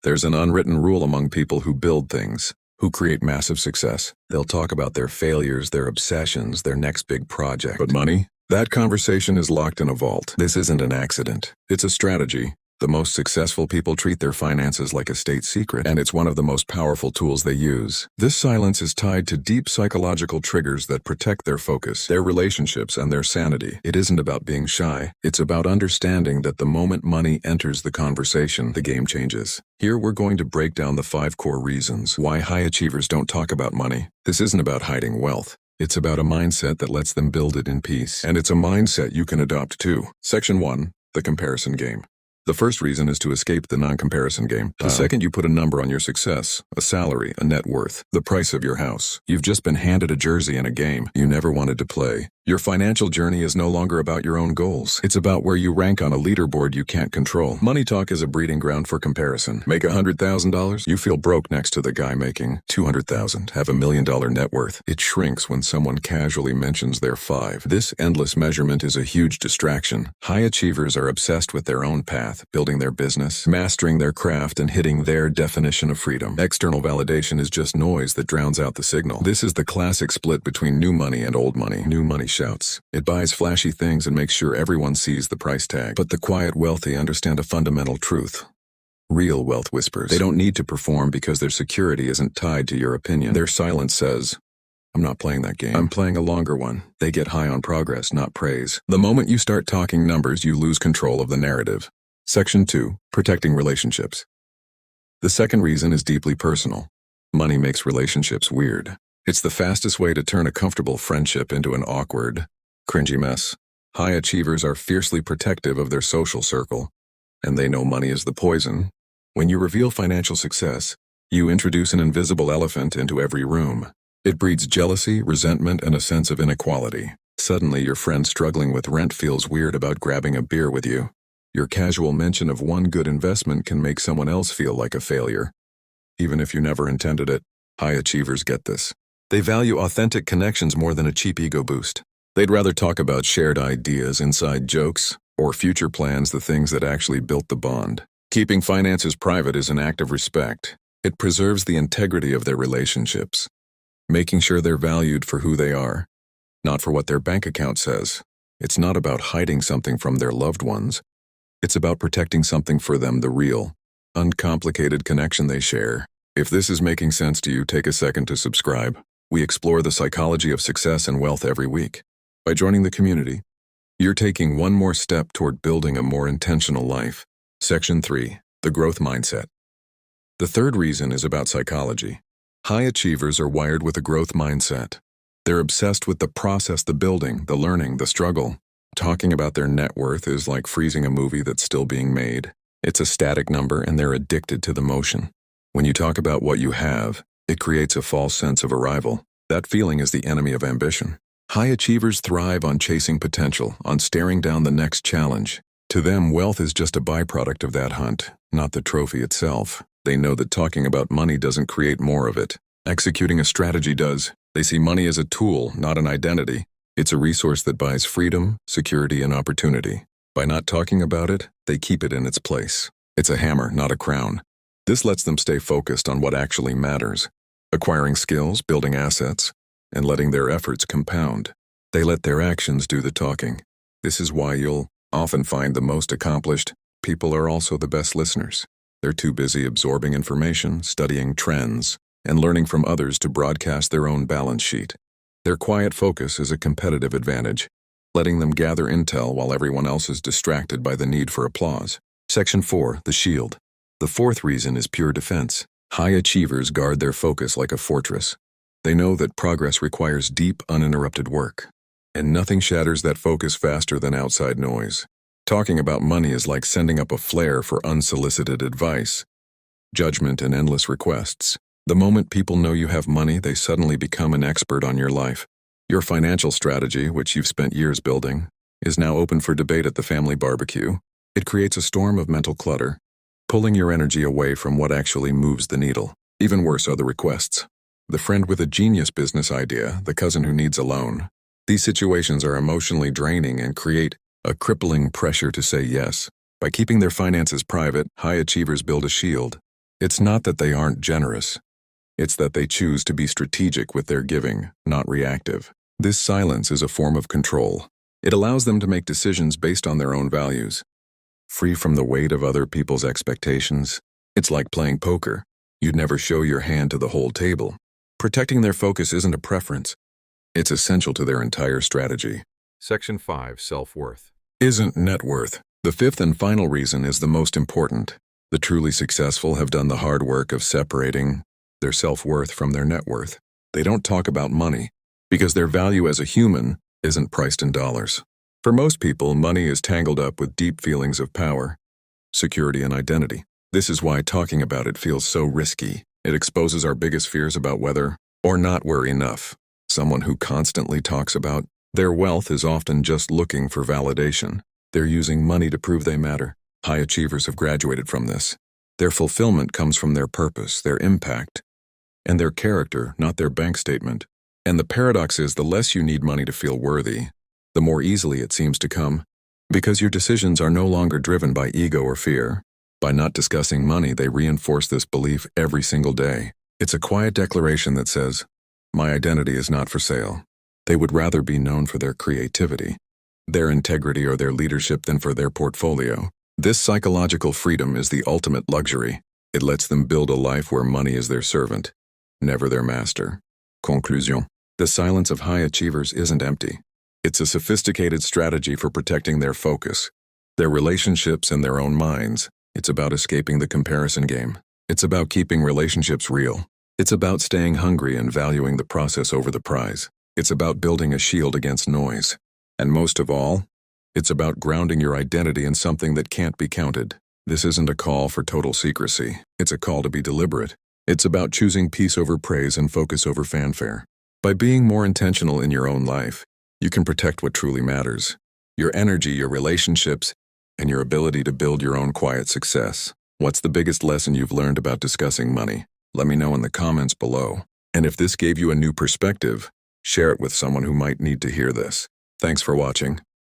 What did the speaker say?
There's an unwritten rule among people who build things, who create massive success. They'll talk about their failures, their obsessions, their next big project. But money? That conversation is locked in a vault. This isn't an accident. It's a strategy. The most successful people treat their finances like a state secret, and it's one of the most powerful tools they use. This silence is tied to deep psychological triggers that protect their focus, their relationships, and their sanity. It isn't about being shy. It's about understanding that the moment money enters the conversation, the game changes. Here we're going to break down the 5 core reasons why high achievers don't talk about money. This isn't about hiding wealth. It's about a mindset that lets them build it in peace. And it's a mindset you can adopt too. Section 1, the comparison game. The first reason is to escape the non-comparison game. The second you put a number on your success, a salary, a net worth, the price of your house, you've just been handed a jersey in a game you never wanted to play. Your financial journey is no longer about your own goals. It's about where you rank on a leaderboard you can't control. Money talk is a breeding ground for comparison. Make $100,000, you feel broke next to the guy making $200,000, have $1 million net worth. It shrinks when someone casually mentions their 5. This endless measurement is a huge distraction. High achievers are obsessed with their own path, building their business, mastering their craft, and hitting their definition of freedom. External validation is just noise that drowns out the signal. This is the classic split between new money and old money. New money shouts. It buys flashy things and makes sure everyone sees the price tag. But the quiet wealthy understand a fundamental truth. Real wealth whispers. They don't need to perform because their security isn't tied to your opinion. Their silence says, I'm not playing that game. I'm playing a longer one. They get high on progress, not praise. The moment you start talking numbers, you lose control of the narrative. Section 2, protecting relationships. The second reason is deeply personal. Money makes relationships weird. It's the fastest way to turn a comfortable friendship into an awkward, cringy mess. High achievers are fiercely protective of their social circle, and they know money is the poison. When you reveal financial success, you introduce an invisible elephant into every room. It breeds jealousy, resentment, and a sense of inequality. Suddenly, your friend struggling with rent feels weird about grabbing a beer with you. Your casual mention of one good investment can make someone else feel like a failure, even if you never intended it. High achievers get this. They value authentic connections more than a cheap ego boost. They'd rather talk about shared ideas, inside jokes, or future plans, the things that actually built the bond. Keeping finances private is an act of respect. It preserves the integrity of their relationships, making sure they're valued for who they are, not for what their bank account says. It's not about hiding something from their loved ones. It's about protecting something for them, the real, uncomplicated connection they share. If this is making sense to you, take a second to subscribe. We explore the psychology of success and wealth every week. By joining the community, you're taking one more step toward building a more intentional life. Section 3, the growth mindset. The third reason is about psychology. High achievers are wired with a growth mindset. They're obsessed with the process, the building, the learning, the struggle. Talking about their net worth is like freezing a movie that's still being made. It's a static number, and they're addicted to the motion. When you talk about what you have, it creates a false sense of arrival. That feeling is the enemy of ambition. High achievers thrive on chasing potential, on staring down the next challenge. To them, wealth is just a byproduct of that hunt, not the trophy itself. They know that talking about money doesn't create more of it. Executing a strategy does. They see money as a tool, not an identity. It's a resource that buys freedom, security, and opportunity. By not talking about it, they keep it in its place. It's a hammer, not a crown. This lets them stay focused on what actually matters, acquiring skills, building assets, and letting their efforts compound. They let their actions do the talking. This is why you'll often find the most accomplished people are also the best listeners. They're too busy absorbing information, studying trends, and learning from others to broadcast their own balance sheet. Their quiet focus is a competitive advantage, letting them gather intel while everyone else is distracted by the need for applause. Section 4, the shield. The fourth reason is pure defense. High achievers guard their focus like a fortress. They know that progress requires deep, uninterrupted work, and nothing shatters that focus faster than outside noise. Talking about money is like sending up a flare for unsolicited advice, judgment, and endless requests. The moment people know you have money, they suddenly become an expert on your life. Your financial strategy, which you've spent years building, is now open for debate at the family barbecue. It creates a storm of mental clutter, pulling your energy away from what actually moves the needle. Even worse are the requests. The friend with a genius business idea, the cousin who needs a loan. These situations are emotionally draining and create a crippling pressure to say yes. By keeping their finances private, high achievers build a shield. It's not that they aren't generous. It's that they choose to be strategic with their giving, not reactive. This silence is a form of control. It allows them to make decisions based on their own values, free from the weight of other people's expectations. It's like playing poker. You'd never show your hand to the whole table. Protecting their focus isn't a preference. It's essential to their entire strategy. Section 5. Self-worth. Isn't net worth. The fifth and final reason is the most important. The truly successful have done the hard work of separating their self-worth from their net worth. They don't talk about money because their value as a human isn't priced in dollars. For most people, money is tangled up with deep feelings of power, security, and identity. This is why talking about it feels so risky. It exposes our biggest fears about whether or not we're enough. Someone who constantly talks about their wealth is often just looking for validation. They're using money to prove they matter. High achievers have graduated from this. Their fulfillment comes from their purpose, their impact, and their character, not their bank statement. And the paradox is, the less you need money to feel worthy, the more easily it seems to come, because your decisions are no longer driven by ego or fear. By not discussing money, they reinforce this belief every single day. It's a quiet declaration that says, my identity is not for sale. They would rather be known for their creativity, their integrity, or their leadership than for their portfolio. This psychological freedom is the ultimate luxury. It lets them build a life where money is their servant, never their master. Conclusion. The silence of high achievers isn't empty. It's a sophisticated strategy for protecting their focus, their relationships, and their own minds. It's about escaping the comparison game. It's about keeping relationships real. It's about staying hungry and valuing the process over the prize. It's about building a shield against noise. And most of all, it's about grounding your identity in something that can't be counted. This isn't a call for total secrecy. It's a call to be deliberate. It's about choosing peace over praise and focus over fanfare. By being more intentional in your own life, you can protect what truly matters: your energy, your relationships, and your ability to build your own quiet success. What's the biggest lesson you've learned about discussing money? Let me know in the comments below. And if this gave you a new perspective, share it with someone who might need to hear this. Thanks for watching.